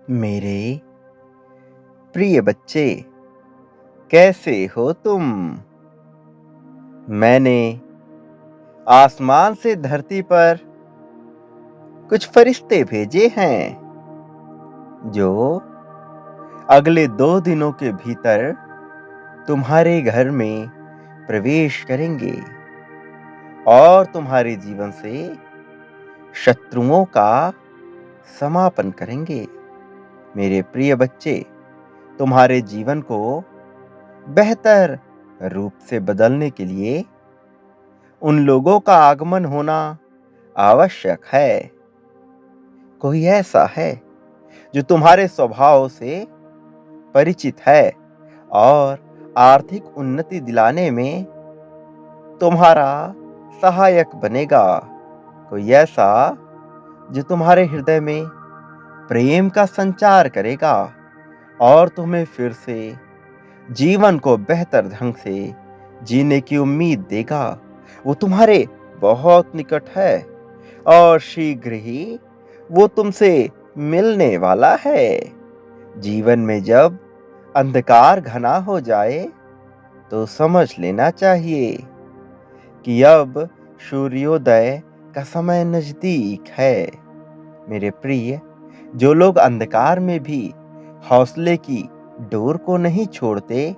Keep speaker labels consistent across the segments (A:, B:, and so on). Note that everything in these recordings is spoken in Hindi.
A: मेरे प्रिय बच्चे, कैसे हो तुम? मैंने आसमान से धरती पर कुछ फरिश्ते भेजे हैं जो अगले 2 दिनों के भीतर तुम्हारे घर में प्रवेश करेंगे और तुम्हारे जीवन से शत्रुओं का समापन करेंगे। मेरे प्रिय बच्चे, तुम्हारे जीवन को बेहतर रूप से बदलने के लिए उन लोगों का आगमन होना आवश्यक है। कोई ऐसा है जो तुम्हारे स्वभाव से परिचित है और आर्थिक उन्नति दिलाने में तुम्हारा सहायक बनेगा। कोई ऐसा जो तुम्हारे हृदय में प्रेम का संचार करेगा और तुम्हें फिर से जीवन को बेहतर ढंग से जीने की उम्मीद देगा। वो तुम्हारे बहुत निकट है और शीघ्र ही वो तुमसे मिलने वाला है। जीवन में जब अंधकार घना हो जाए तो समझ लेना चाहिए कि अब सूर्योदय का समय नजदीक है। मेरे प्रिय, जो लोग अंधकार में भी हौसले की डोर को नहीं छोड़ते,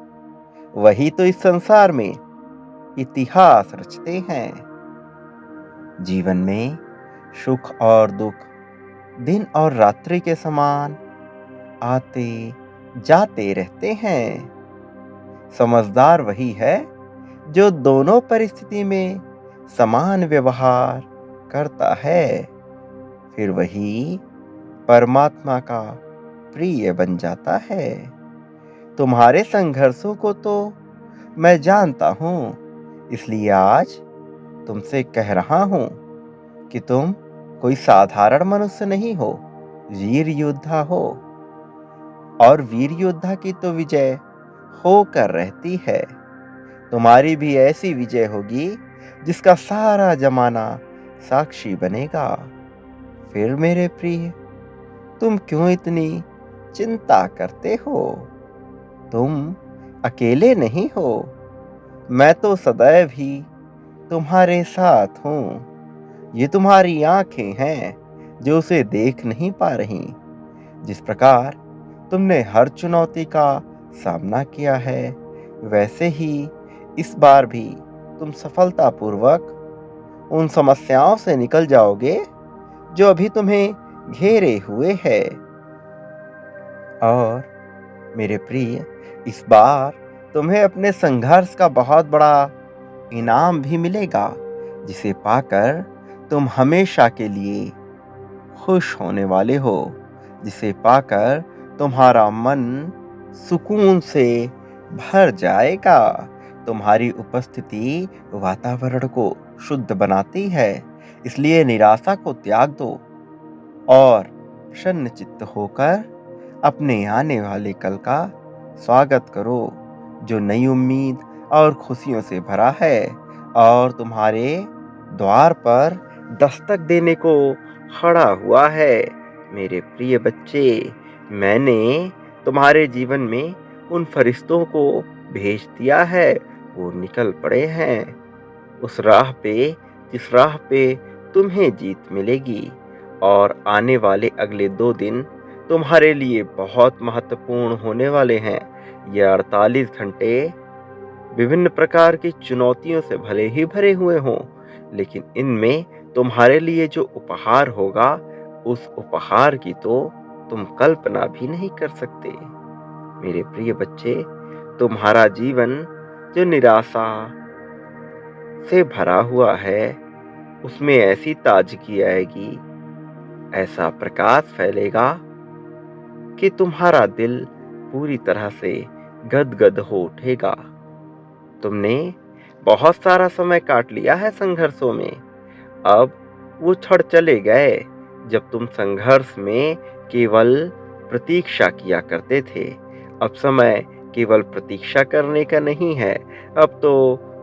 A: वही तो इस संसार में इतिहास रचते हैं। जीवन में सुख और दुख दिन और रात्रि के समान आते जाते रहते हैं। समझदार वही है जो दोनों परिस्थिति में समान व्यवहार करता है। फिर वही परमात्मा का प्रिय बन जाता है। तुम्हारे संघर्षों को तो मैं जानता हूँ, इसलिए आज तुमसे कह रहा हूँ कि तुम कोई साधारण मनुष्य नहीं हो, वीर योद्धा हो। और वीर योद्धा की तो विजय होकर रहती है। तुम्हारी भी ऐसी विजय होगी जिसका सारा जमाना साक्षी बनेगा। फिर मेरे प्रिय, तुम क्यों इतनी चिंता करते हो? तुम अकेले नहीं हो। मैं तो सदैव ही तुम्हारे साथ हूँ। ये तुम्हारी आंखें हैं जो उसे देख नहीं पा रही। जिस प्रकार तुमने हर चुनौती का सामना किया है, वैसे ही इस बार भी तुम सफलतापूर्वक उन समस्याओं से निकल जाओगे जो अभी तुम्हें घेरे हुए है। और मेरे प्रिय, इस बार तुम्हें अपने संघर्ष का बहुत बड़ा इनाम भी मिलेगा, जिसे पाकर तुम हमेशा के लिए खुश होने वाले हो, जिसे पाकर तुम्हारा मन सुकून से भर जाएगा। तुम्हारी उपस्थिति वातावरण को शुद्ध बनाती है, इसलिए निराशा को त्याग दो और प्रसन्न चित्त होकर अपने आने वाले कल का स्वागत करो, जो नई उम्मीद और खुशियों से भरा है और तुम्हारे द्वार पर दस्तक देने को खड़ा हुआ है। मेरे प्रिय बच्चे, मैंने तुम्हारे जीवन में उन फरिश्तों को भेज दिया है। वो निकल पड़े हैं उस राह पे जिस राह पे तुम्हें जीत मिलेगी। और आने वाले अगले 2 दिन तुम्हारे लिए बहुत महत्वपूर्ण होने वाले हैं। ये 48 घंटे विभिन्न प्रकार की चुनौतियों से भले ही भरे हुए हों, लेकिन इनमें तुम्हारे लिए जो उपहार होगा, उस उपहार की तो तुम कल्पना भी नहीं कर सकते। मेरे प्रिय बच्चे, तुम्हारा जीवन जो निराशा से भरा हुआ है, उसमें ऐसी ताजगी आएगी, ऐसा प्रकाश फैलेगा कि तुम्हारा दिल पूरी तरह से गदगद हो उठेगा। तुमने बहुत सारा समय काट लिया है संघर्षों में। अब वो क्षण चले गए जब तुम संघर्ष में केवल प्रतीक्षा किया करते थे। अब समय केवल प्रतीक्षा करने का नहीं है, अब तो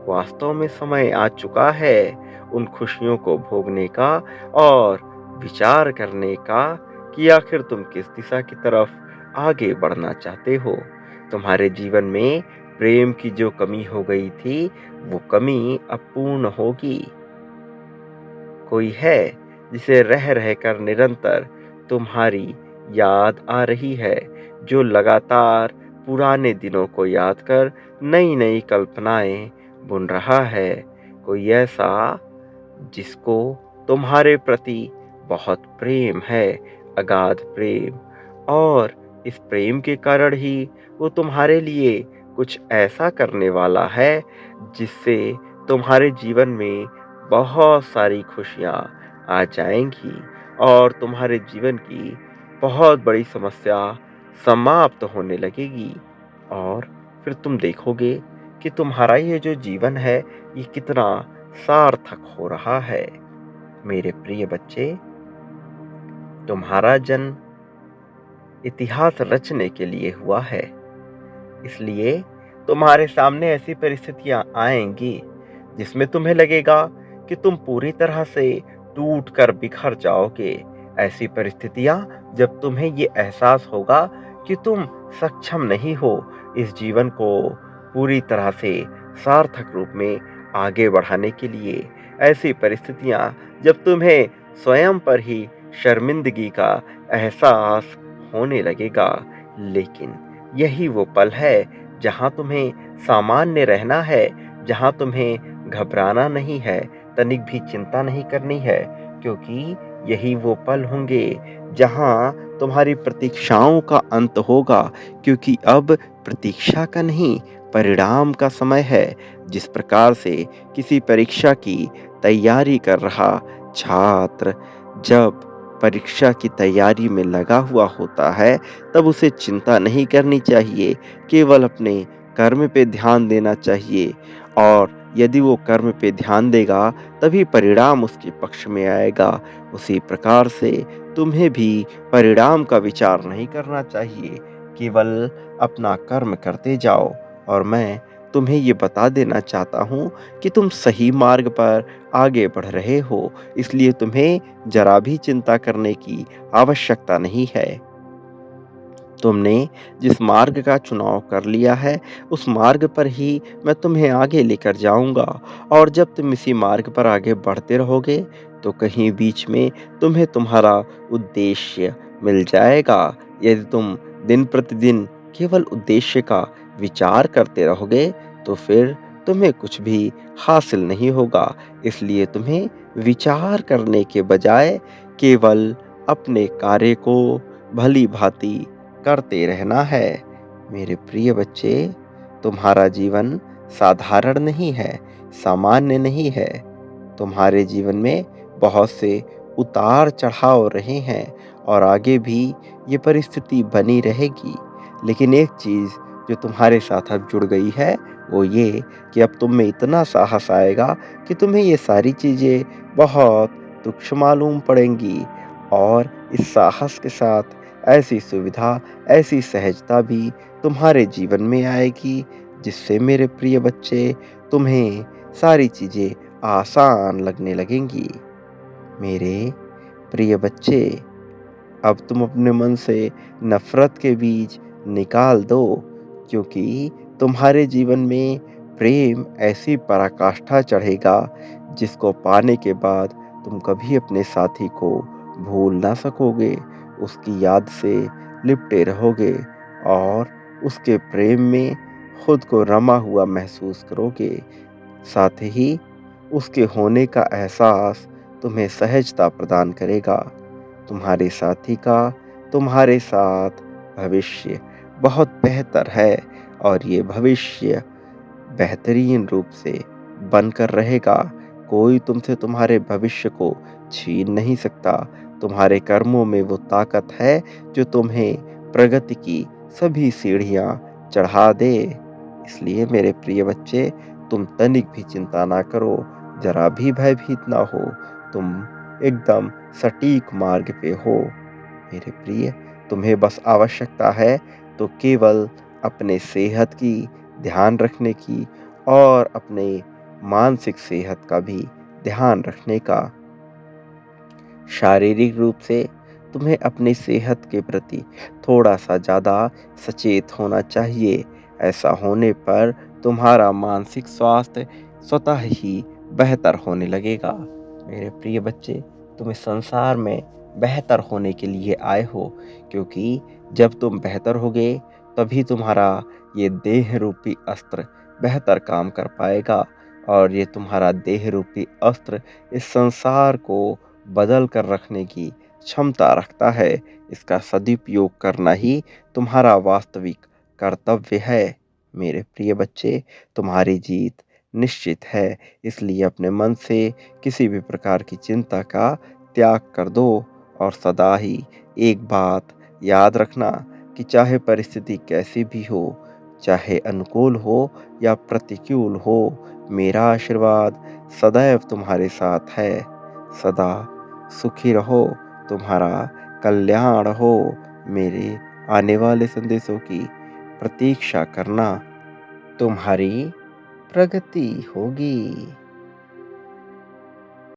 A: वास्तव में समय आ चुका है उन खुशियों को भोगने का और विचार करने का कि आखिर तुम किस दिशा की तरफ आगे बढ़ना चाहते हो। तुम्हारे जीवन में प्रेम की जो कमी हो गई थी, वो कमी अब पूर्ण होगी। कोई है जिसे रह रहकर निरंतर तुम्हारी याद आ रही है, जो लगातार पुराने दिनों को याद कर नई नई कल्पनाएं बुन रहा है। कोई ऐसा जिसको तुम्हारे प्रति बहुत प्रेम है, अगाध प्रेम, और इस प्रेम के कारण ही वो तुम्हारे लिए कुछ ऐसा करने वाला है जिससे तुम्हारे जीवन में बहुत सारी खुशियाँ आ जाएंगी और तुम्हारे जीवन की बहुत बड़ी समस्या समाप्त होने लगेगी। और फिर तुम देखोगे कि तुम्हारा ये जो जीवन है, ये कितना सार्थक हो रहा है। मेरे प्रिय बच्चे, तुम्हारा जन्म इतिहास रचने के लिए हुआ है। इसलिए तुम्हारे सामने ऐसी परिस्थितियां आएंगी जिसमें तुम्हें लगेगा कि तुम पूरी तरह से टूट कर बिखर जाओगे। ऐसी परिस्थितियां जब तुम्हें ये एहसास होगा कि तुम सक्षम नहीं हो इस जीवन को पूरी तरह से सार्थक रूप में आगे बढ़ाने के लिए। ऐसी परिस्थितियां जब तुम्हें स्वयं पर ही शर्मिंदगी का एहसास होने लगेगा। लेकिन यही वो पल है जहां तुम्हें सामान्य रहना है, जहां तुम्हें घबराना नहीं है, तनिक भी चिंता नहीं करनी है, क्योंकि यही वो पल होंगे जहां तुम्हारी प्रतीक्षाओं का अंत होगा। क्योंकि अब प्रतीक्षा का नहीं, परिणाम का समय है। जिस प्रकार से किसी परीक्षा की तैयारी कर रहा छात्र जब परीक्षा की तैयारी में लगा हुआ होता है, तब उसे चिंता नहीं करनी चाहिए, केवल अपने कर्म पे ध्यान देना चाहिए। और यदि वो कर्म पे ध्यान देगा, तभी परिणाम उसके पक्ष में आएगा। उसी प्रकार से तुम्हें भी परिणाम का विचार नहीं करना चाहिए, केवल अपना कर्म करते जाओ। और मैं तुम्हें ये बता देना चाहता हूँ कि तुम सही मार्ग पर आगे बढ़ रहे हो, इसलिए तुम्हें जरा भी चिंता करने की आवश्यकता नहीं है। तुमने जिस मार्ग का चुनाव कर लिया है, उस मार्ग पर ही मैं तुम्हें आगे लेकर जाऊंगा। और जब तुम इसी मार्ग पर आगे बढ़ते रहोगे, तो कहीं बीच में तुम्हें तुम्हारा उद्देश्य मिल जाएगा। यदि तुम दिन प्रतिदिन केवल उद्देश्य का विचार करते रहोगे, तो फिर तुम्हें कुछ भी हासिल नहीं होगा। इसलिए तुम्हें विचार करने के बजाय केवल अपने कार्य को भली भांति करते रहना है। मेरे प्रिय बच्चे, तुम्हारा जीवन साधारण नहीं है, सामान्य नहीं है। तुम्हारे जीवन में बहुत से उतार चढ़ाव रहे हैं और आगे भी ये परिस्थिति बनी रहेगी। लेकिन एक चीज जो तुम्हारे साथ अब जुड़ गई है, वो ये कि अब तुम में इतना साहस आएगा कि तुम्हें ये सारी चीजें बहुत तुच्छ मालूम पड़ेंगी। और इस साहस के साथ ऐसी सुविधा, ऐसी सहजता भी तुम्हारे जीवन में आएगी, जिससे मेरे प्रिय बच्चे तुम्हें सारी चीजें आसान लगने लगेंगी। मेरे प्रिय बच्चे, अब तुम अपने मन से नफरत के बीज निकाल दो, क्योंकि तुम्हारे जीवन में प्रेम ऐसी पराकाष्ठा चढ़ेगा जिसको पाने के बाद तुम कभी अपने साथी को भूल ना सकोगे। उसकी याद से लिपटे रहोगे और उसके प्रेम में खुद को रमा हुआ महसूस करोगे। साथ ही उसके होने का एहसास तुम्हें सहजता प्रदान करेगा। तुम्हारे साथी का तुम्हारे साथ भविष्य बहुत बेहतर है, और ये भविष्य बेहतरीन रूप से बनकर रहेगा। कोई तुमसे तुम्हारे भविष्य को छीन नहीं सकता। तुम्हारे कर्मों में वो ताकत है जो तुम्हें प्रगति की सभी सीढ़ियां चढ़ा दे। इसलिए मेरे प्रिय बच्चे, तुम तनिक भी चिंता ना करो, जरा भी भयभीत ना हो। तुम एकदम सटीक मार्ग पे हो। मेरे प्रिय, तुम्हें बस आवश्यकता है तो केवल अपने सेहत की ध्यान रखने की और अपने मानसिक सेहत का भी ध्यान रखने का। शारीरिक रूप से तुम्हें अपनी सेहत के प्रति थोड़ा-सा ज़्यादा सचेत होना चाहिए। ऐसा होने पर तुम्हारा मानसिक स्वास्थ्य स्वतः ही बेहतर होने लगेगा। मेरे प्रिय बच्चे, तुम इस संसार में बेहतर होने के लिए आए हो, क्योंकि जब तुम बेहतर होगे, तभी तुम्हारा ये देह रूपी अस्त्र बेहतर काम कर पाएगा और ये तुम्हारा देह रूपी अस्त्र इस संसार को बदल कर रखने की क्षमता रखता है। इसका सदुपयोग करना ही तुम्हारा वास्तविक कर्तव्य है। मेरे प्रिय बच्चे, तुम्हारी जीत निश्चित है, इसलिए अपने मन से किसी भी प्रकार की चिंता का त्याग कर दो और सदा ही एक बात याद रखना कि चाहे परिस्थिति कैसी भी हो, चाहे अनुकूल हो या प्रतिकूल हो, मेरा आशीर्वाद सदैव तुम्हारे साथ है। सदा सुखी रहो, तुम्हारा कल्याण हो। मेरे आने वाले संदेशों की प्रतीक्षा करना, तुम्हारी प्रगति होगी।